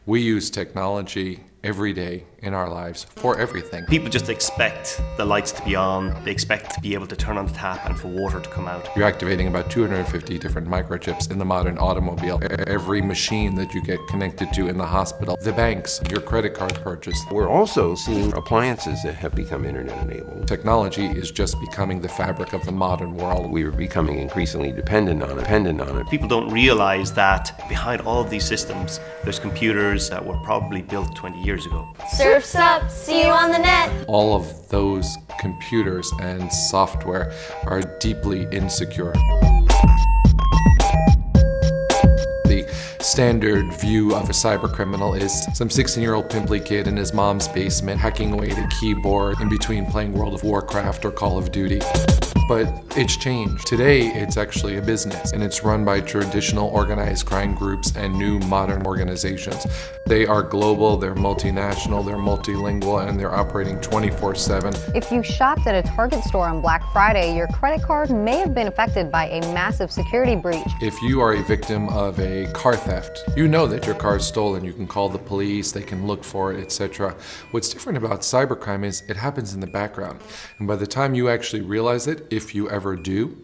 We use technology every day in our lives for everything. People just expect the lights to be on, they expect to be able to turn on the tap and for water to come out. You're activating about 250 different microchips in the modern automobile. Every machine that you get connected to in the hospital, the banks, your credit card purchase. We're also seeing appliances that have become internet-enabled. Technology is just becoming the fabric of the modern world. We are becoming increasingly dependent on it. People don't realize that behind all of these systems, there's computers that were probably built 20 years ago. Surf's up, see you on the net. All of those computers and software are deeply insecure. The standard view of a cybercriminal is some 16-year-old pimply kid in his mom's basement hacking away at a keyboard in between playing World of Warcraft or Call of Duty. But it's changed. Today, it's actually a business, and it's run by traditional organized crime groups and new modern organizations. They are global, they're multinational, they're multilingual, and they're operating 24/7. If you shopped at a Target store on Black Friday, your credit card may have been affected by a massive security breach. If you are a victim of a car theft, you know that your car is stolen. You can call the police, they can look for it, etc. What's different about cybercrime is it happens in the background. And by the time you actually realize it, if you ever do,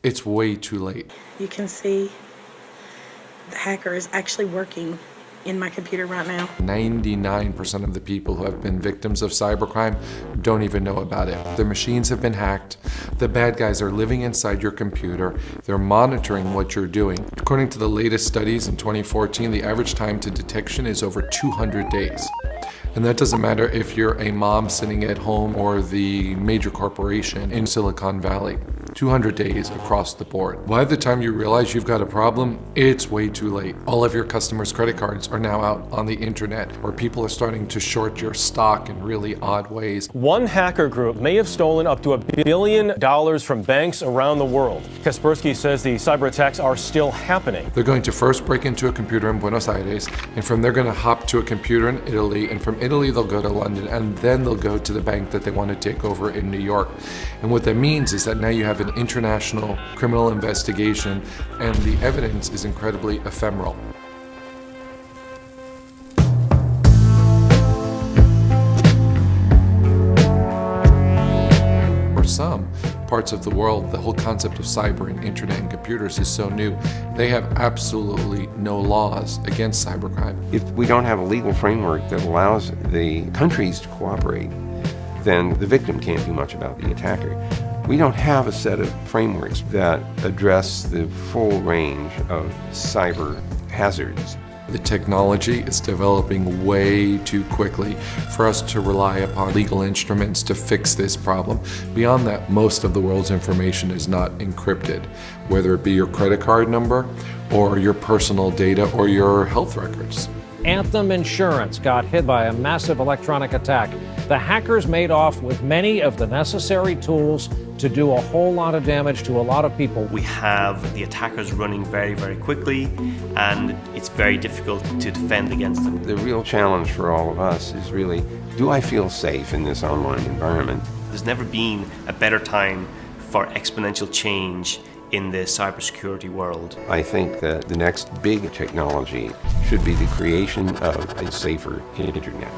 it's way too late. You can see the hacker is actually working in my computer right now. 99% of the people who have been victims of cybercrime don't even know about it. Their machines have been hacked. The bad guys are living inside your computer. They're monitoring what you're doing. According to the latest studies in 2014, the average time to detection is over 200 days. And that doesn't matter if you're a mom sitting at home or the major corporation in Silicon Valley. 200 days across the board. By the time you realize you've got a problem, it's way too late. All of your customers' credit cards are now out on the internet, where people are starting to short your stock in really odd ways. One hacker group may have stolen up to $1 billion from banks around the world. Kaspersky says the cyber attacks are still happening. They're going to first break into a computer in Buenos Aires, and from there going to hop to a computer in Italy, and from Italy they'll go to London, and then they'll go to the bank that they want to take over in New York. And what that means is that now you have an international criminal investigation, and the evidence is incredibly ephemeral. For some parts of the world, the whole concept of cyber and internet and computers is so new, they have absolutely no laws against cybercrime. If we don't have a legal framework that allows the countries to cooperate, then the victim can't do much about the attacker. We don't have a set of frameworks that address the full range of cyber hazards. The technology is developing way too quickly for us to rely upon legal instruments to fix this problem. Beyond that, most of the world's information is not encrypted, whether it be your credit card number or your personal data or your health records. Anthem Insurance got hit by a massive electronic attack. The hackers made off with many of the necessary tools to do a whole lot of damage to a lot of people. We have the attackers running very, very quickly, and it's very difficult to defend against them. The real challenge for all of us is really, do I feel safe in this online environment? There's never been a better time for exponential change in the cybersecurity world. I think that the next big technology should be the creation of a safer internet.